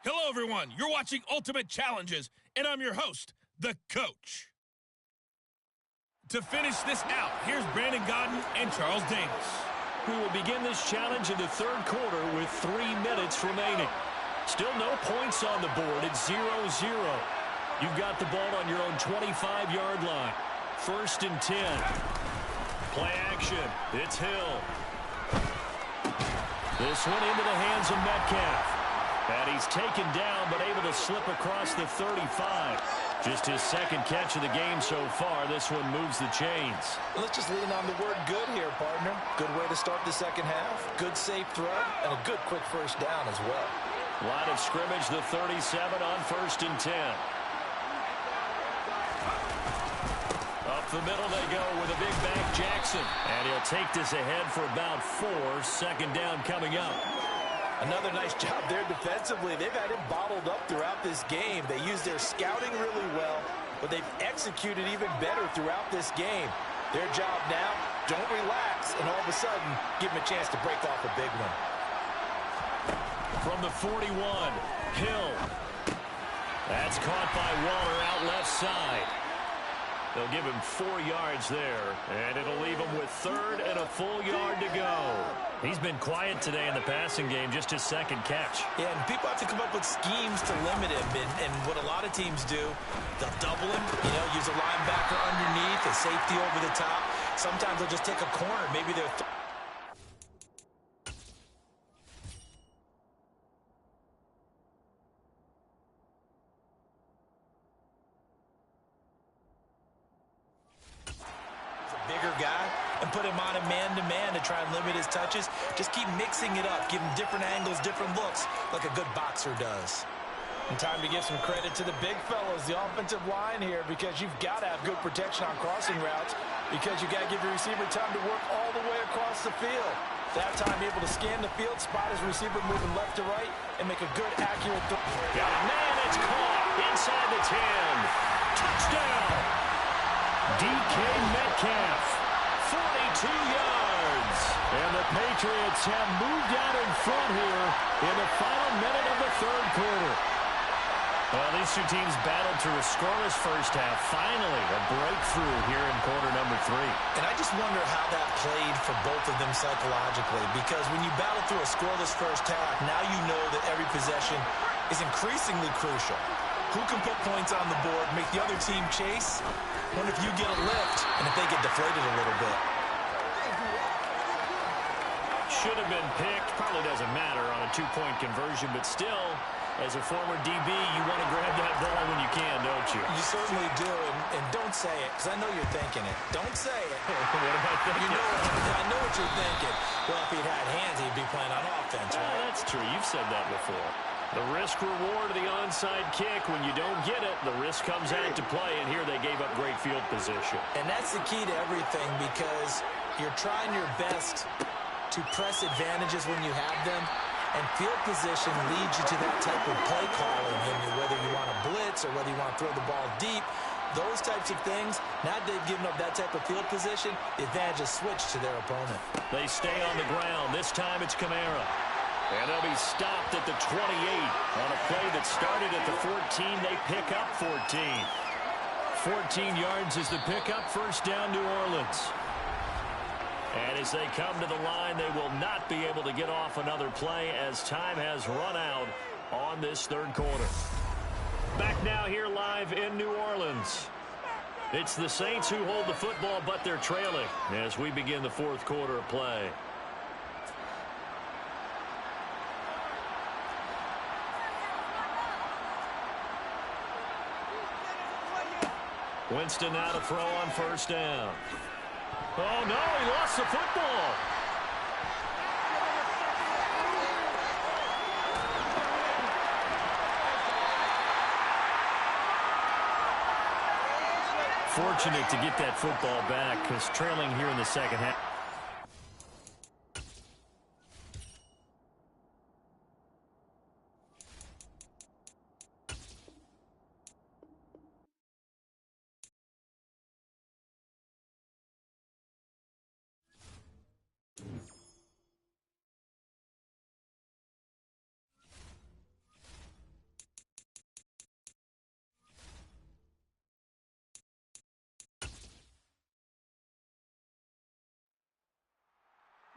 Hello, everyone. You're watching Ultimate Challenges, and I'm your host, the Coach. To finish this out, here's Brandon Godden and Charles Davis. We will begin this challenge in the third quarter with 3 minutes remaining. Still no points on the board. It's 0-0. You've got the ball on your own 25-yard line. 1st and 10. Play action. It's Hill. This one into the hands of Metcalf. And he's taken down, but able to slip across the 35. Just his second catch of the game so far. This one moves the chains. Let's just lean on the word good here, partner. Good way to start the second half. Good safe throw, and a good quick first down as well. Line of scrimmage, the 37 on 1st and 10. Up the middle they go with a big back Jackson. And he'll take this ahead for about 4. 2nd down coming up. Another nice job there defensively. They've had him bottled up throughout this game. They used their scouting really well, but they've executed even better throughout this game. Their job now, don't relax, and all of a sudden, give him a chance to break off a big one. From the 41, Hill. That's caught by Waller out left side. They'll give him 4 yards there, and it'll leave him with 3rd and a full yard to go. He's been quiet today in the passing game, just his second catch. Yeah, and people have to come up with schemes to limit him, and what a lot of teams do, they'll double him, use a linebacker underneath, a safety over the top. Sometimes they'll just take a corner. Maybe they're and put him on a man-to-man to try and limit his touches. Just keep mixing it up. Give him different angles, different looks, like a good boxer does. And time to give some credit to the big fellows, the offensive line here, because you've got to have good protection on crossing routes, because you've got to give your receiver time to work all the way across the field. That time, able to scan the field, spot his receiver moving left to right, and make a good, accurate throw. Got it, man, it's caught inside the 10. Touchdown! DK Metcalf. 42 yards. And the Patriots have moved out in front here in the final minute of the third quarter. Well, these two teams battled through a scoreless first half. Finally, a breakthrough here in quarter number 3. And I just wonder how that played for both of them psychologically, because when you battle through a scoreless first half, now you know that every possession is increasingly crucial. Who can put points on the board, make the other team chase? What if you get a lift and if they get deflated a little bit? Should have been picked. Probably doesn't matter on a 2-point conversion, but still, as a former DB, you want to grab that ball when you can, don't you? You certainly do, and don't say it, because I know you're thinking it. Don't say it. What am I thinking? I know what you're thinking. Well, if he'd had hands, he'd be playing on offense, right? That's true. You've said that before. The risk-reward of the onside kick, when you don't get it, the risk comes out to play, and here they gave up great field position. And that's the key to everything, because you're trying your best to press advantages when you have them, and field position leads you to that type of play calling, whether you want to blitz or whether you want to throw the ball deep. Those types of things, now they've given up that type of field position, the advantage is switched to their opponent. They stay on the ground. This time it's Kamara. And they'll be stopped at the 28. On a play that started at the 14, they pick up 14. 14 yards is the pickup. 1st down, New Orleans. And as they come to the line, they will not be able to get off another play as time has run out on this third quarter. Back now here live in New Orleans. It's the Saints who hold the football, but they're trailing as we begin the fourth quarter of play. Winston now to throw on 1st down. Oh, no, he lost the football. Fortunate to get that football back, because trailing here in the second half.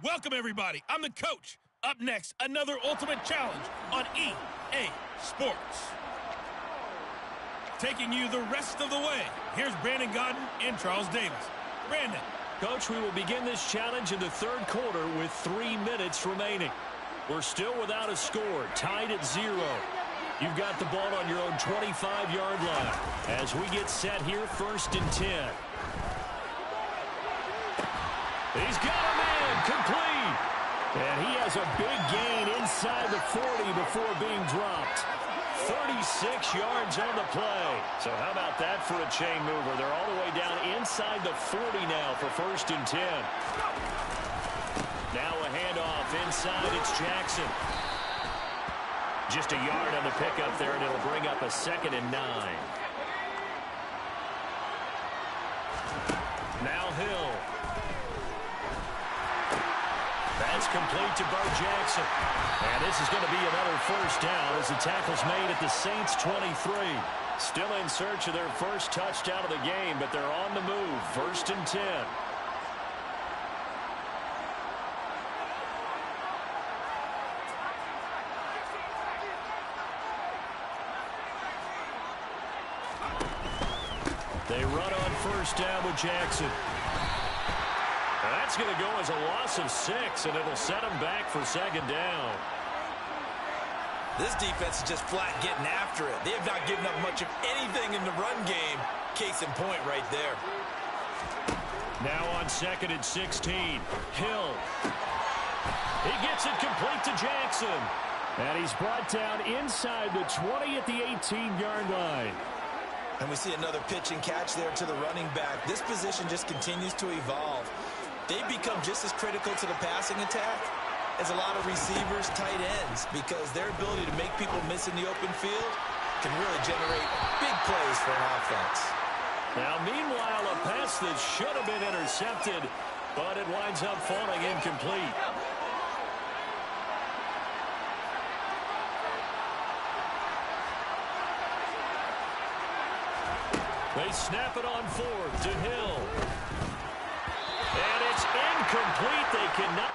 Welcome, everybody. I'm the coach. Up next, another ultimate challenge on EA Sports. Taking you the rest of the way, here's Brandon Gaudin and Charles Davis. Brandon. Coach, we will begin this challenge in the third quarter with 3 minutes remaining. We're still without a score, tied at 0. You've got the ball on your own 25-yard line as we get set here, 1st and 10. He's got a man, complete. And he has a big gain inside the 40 before being dropped. 36 yards on the play. So how about that for a chain mover? They're all the way down inside the 40 now for 1st and 10. Now a handoff inside. It's Jackson. Just a yard on the pickup there, and it'll bring up a 2nd and 9. Now Hill. That's complete to Bo Jackson. And this is going to be another 1st down as the tackle's made at the Saints 23. Still in search of their first touchdown of the game, but they're on the move. 1st and 10. They run on 1st down with Jackson. That's going to go as a loss of 6, and it'll set them back for 2nd down. This defense is just flat getting after it. They have not given up much of anything in the run game. Case in point right there. Now on 2nd and 16. Hill. He gets it complete to Jackson. And he's brought down inside the 20 at the 18-yard line. And we see another pitch and catch there to the running back. This position just continues to evolve. They become just as critical to the passing attack as a lot of receivers, tight ends, because their ability to make people miss in the open field can really generate big plays for an offense. Now, meanwhile, a pass that should have been intercepted, but it winds up falling incomplete. They snap it on 4th to Hill. And it's incomplete. They cannot.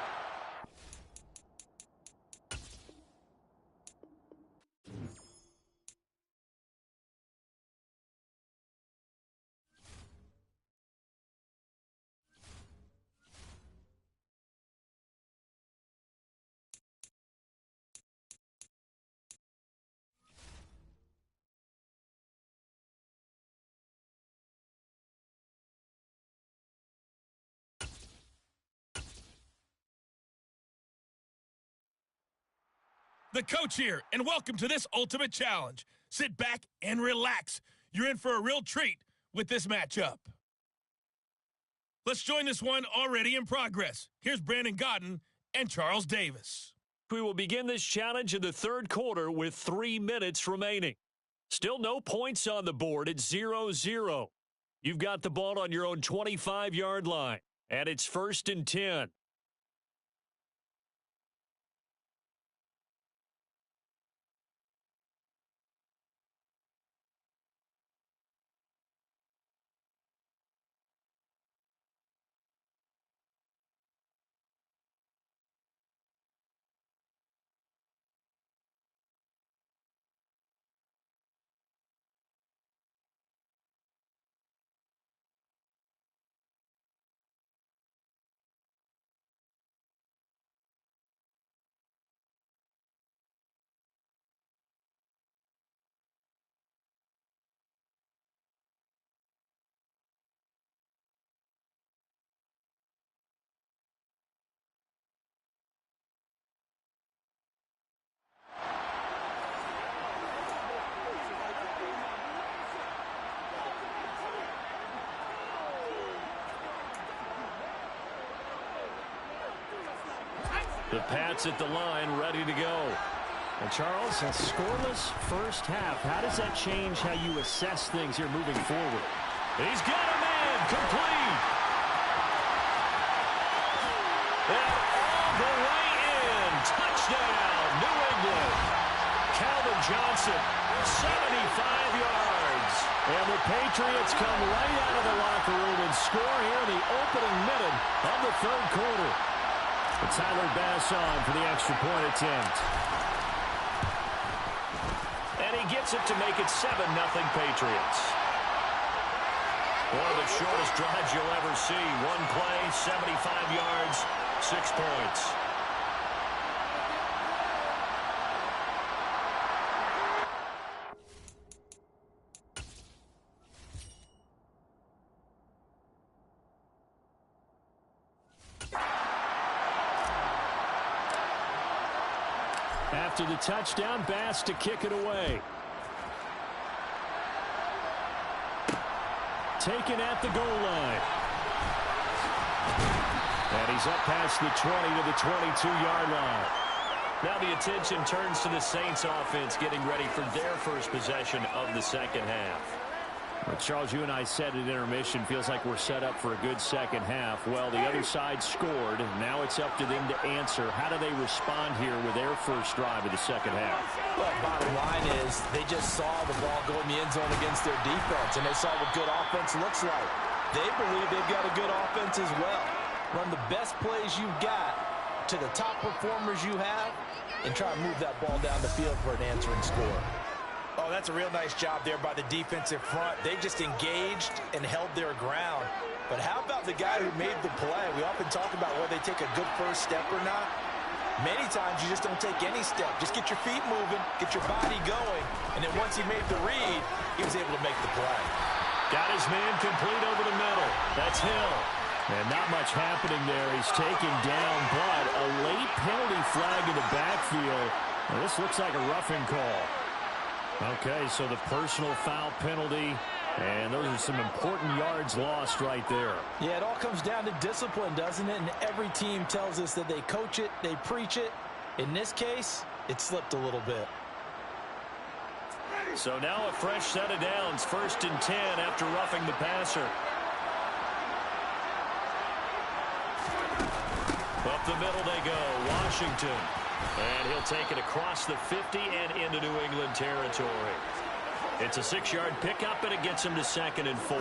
The coach here, and welcome to this ultimate challenge. Sit back and relax. You're in for a real treat with this matchup. Let's join this one already in progress. Here's Brandon Gaudin and Charles Davis. We will begin this challenge in the third quarter with 3 minutes remaining. Still no points on the board. It's 0-0. You've got the ball on your own 25-yard line, and it's 1st and 10. The Pats at the line, ready to go. And Charles, a scoreless first half. How does that change how you assess things here moving forward? He's got a man, complete. And all the way in. Touchdown, New England. Calvin Johnson, 75 yards. And the Patriots come right out of the locker room and score here in the opening minute of the third quarter. Tyler Bass on for the extra point attempt. And he gets it to make it 7-0 Patriots. One of the shortest drives you'll ever see. One play, 75 yards, 6 points. After the touchdown, Bass to kick it away. Taken at the goal line. And he's up past the 20 to the 22-yard line. Now the attention turns to the Saints offense getting ready for their first possession of the second half. Well, Charles, you and I said at intermission, feels like we're set up for a good second half. Well, the other side scored. Now it's up to them to answer. How do they respond here with their first drive of the second half? Well, bottom line is they just saw the ball go in the end zone against their defense, and they saw what good offense looks like. They believe they've got a good offense as well. Run the best plays you've got to the top performers you have and try to move that ball down the field for an answering score. Oh, that's a real nice job there by the defensive front. They just engaged and held their ground. But how about the guy who made the play? We often talk about whether they take a good first step or not. Many times you just don't take any step. Just get your feet moving, get your body going, and then once he made the read, he was able to make the play. Got his man complete over the middle. That's Hill. And not much happening there. He's taken down, but a late penalty flag in the backfield. Well, this looks like a roughing call. Okay, so the personal foul penalty, and those are some important yards lost right there. Yeah, it all comes down to discipline, doesn't it? And every team tells us that they coach it, they preach it. In this case, it slipped a little bit. So now a fresh set of downs, 1st and 10 after roughing the passer. Up the middle they go, Washington. And he'll take it across the 50 and into New England territory. It's a 6-yard pickup, and it gets him to 2nd and 4.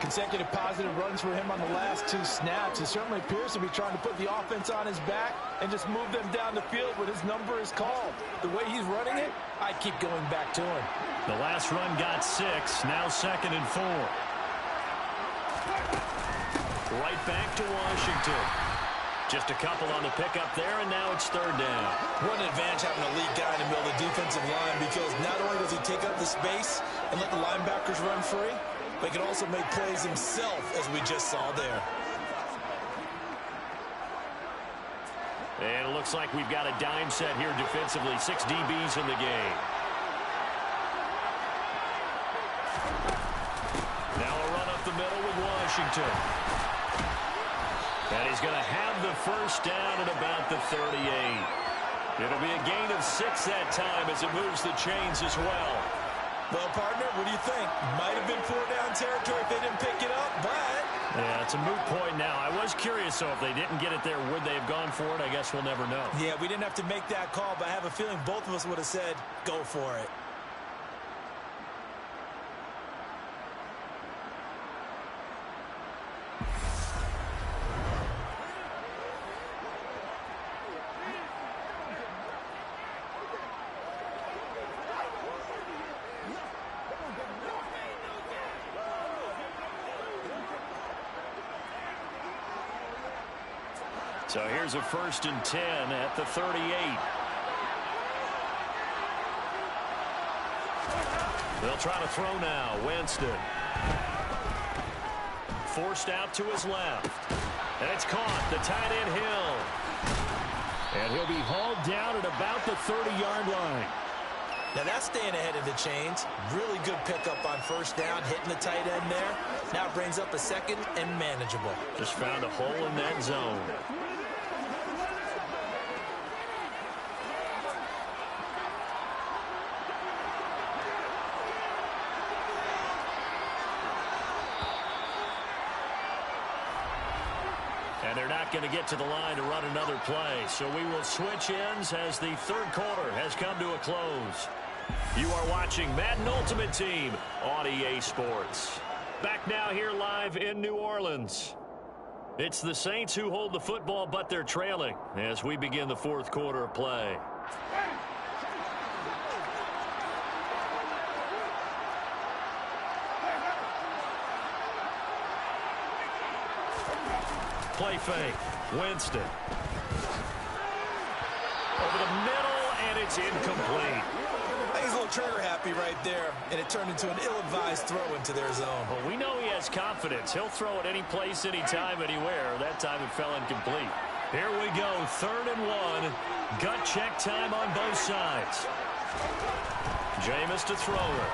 Consecutive positive runs for him on the last 2 snaps. He certainly appears to be trying to put the offense on his back and just move them down the field when his number is called. The way he's running it, I keep going back to him. The last run got 6, now 2nd and 4. Right back to Washington. Just a couple on the pickup there, and now it's 3rd down. What an advantage having an elite guy in the middle of the defensive line, because not only does he take up the space and let the linebackers run free, but he can also make plays himself, as we just saw there. And it looks like we've got a dime set here defensively. 6 DBs in the game. Now a run up the middle with Washington. And he's going to have the first down at about the 38. It'll be a gain of 6 that time as it moves the chains as well. Well, partner, what do you think? Might have been 4-down territory if they didn't pick it up, but... Yeah, it's a moot point now. I was curious, so if they didn't get it there, would they have gone for it? I guess we'll never know. Yeah, we didn't have to make that call, but I have a feeling both of us would have said, go for it. So here's a 1st and 10 at the 38. They'll try to throw now. Winston. Forced out to his left. And it's caught. The tight end Hill. And he'll be hauled down at about the 30-yard line. Now that's staying ahead of the chains. Really good pickup on 1st down, hitting the tight end there. Now brings up a 2nd and manageable. Just found a hole in that zone. And they're not going to get to the line to run another play. So we will switch ends as the 3rd quarter has come to a close. You are watching Madden Ultimate Team on EA Sports. Back now here live in New Orleans. It's the Saints who hold the football, but they're trailing as we begin the fourth quarter of play. Play fake. Winston. Over the middle, and it's incomplete. I think he's a little trigger happy right there, and it turned into an ill-advised throw into their zone. Well, we know he has confidence. He'll throw it any place, anytime, anywhere. That time it fell incomplete. Here we go, 3rd and 1. Gut check time on both sides. Jameis to throw it.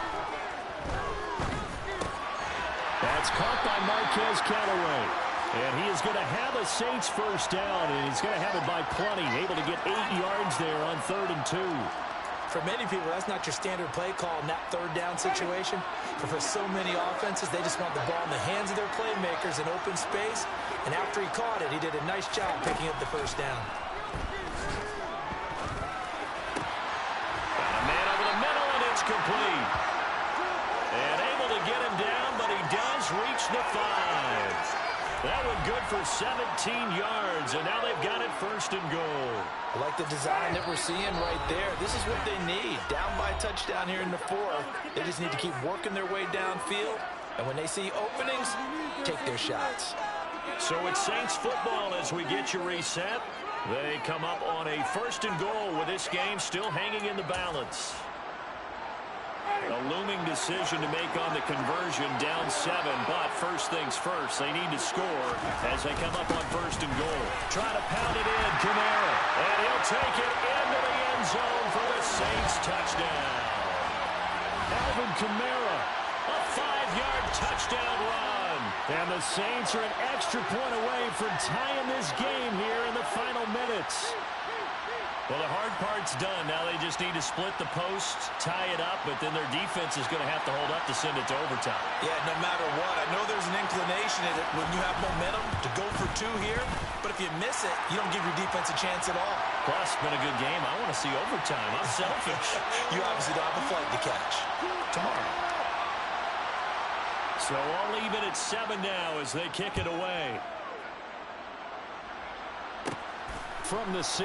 That's caught by Marquez Callaway. And he is going to have a Saints first down, and he's going to have it by plenty. Able to get 8 yards there on 3rd and 2. For many people, that's not your standard play call in that 3rd down situation. But for so many offenses, they just want the ball in the hands of their playmakers in open space. And after he caught it, he did a nice job picking up the first down. Got a man over the middle, and it's complete. And able to get him down, but he does reach the 5. That one good for 17 yards, and now they've got it 1st and goal. I like the design that we're seeing right there. This is what they need. Down by a touchdown here in the 4th. They just need to keep working their way downfield, and when they see openings, take their shots. So it's Saints football as we get you reset. They come up on a 1st and goal with this game still hanging in the balance. A looming decision to make on the conversion, down 7, but first things first, they need to score as they come up on 1st and goal. Try to pound it in, Kamara, and he'll take it into the end zone for the Saints touchdown. Alvin Kamara, a 5-yard touchdown run. And the Saints are an extra point away from tying this game here in the final minutes. Well, the hard part's done. Now they just need to split the post, tie it up, but then their defense is going to have to hold up to send it to overtime. Yeah, no matter what. I know there's an inclination in it when you have momentum to go for 2 here, but if you miss it, you don't give your defense a chance at all. Plus, it's been a good game. I want to see overtime. I'm selfish. You obviously don't have a flight to catch. Tomorrow. So I'll leave it at 7 now as they kick it away. From the 6.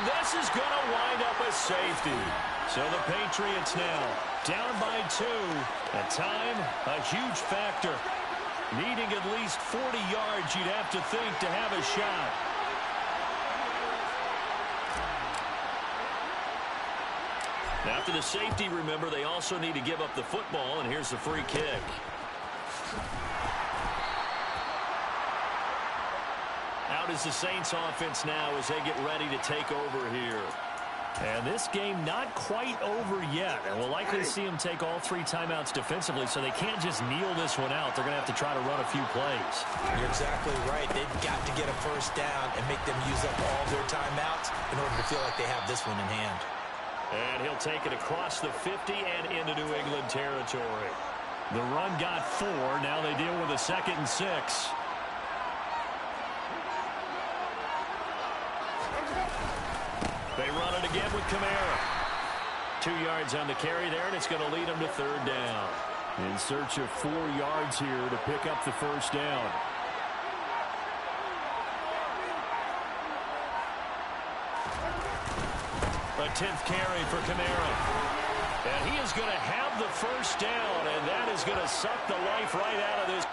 This is going to wind up a safety. So the Patriots now down by 2. At time, a huge factor. Needing at least 40 yards, you'd have to think, to have a shot. Now, after the safety, remember, they also need to give up the football, and here's the free kick. Out is the Saints offense now as they get ready to take over here. And this game not quite over yet. And we'll likely see them take all 3 timeouts defensively, so they can't just kneel this one out. They're going to have to try to run a few plays. You're exactly right. They've got to get a first down and make them use up all their timeouts in order to feel like they have this one in hand. And he'll take it across the 50 and into New England territory. The run got 4. Now they deal with a 2nd and 6. They run it again with Kamara. 2 yards on the carry there, and it's going to lead them to 3rd down. In search of 4 yards here to pick up the first down. A 10th carry for Kamara. And he is going to have the first down, and that is going to suck the life right out of this.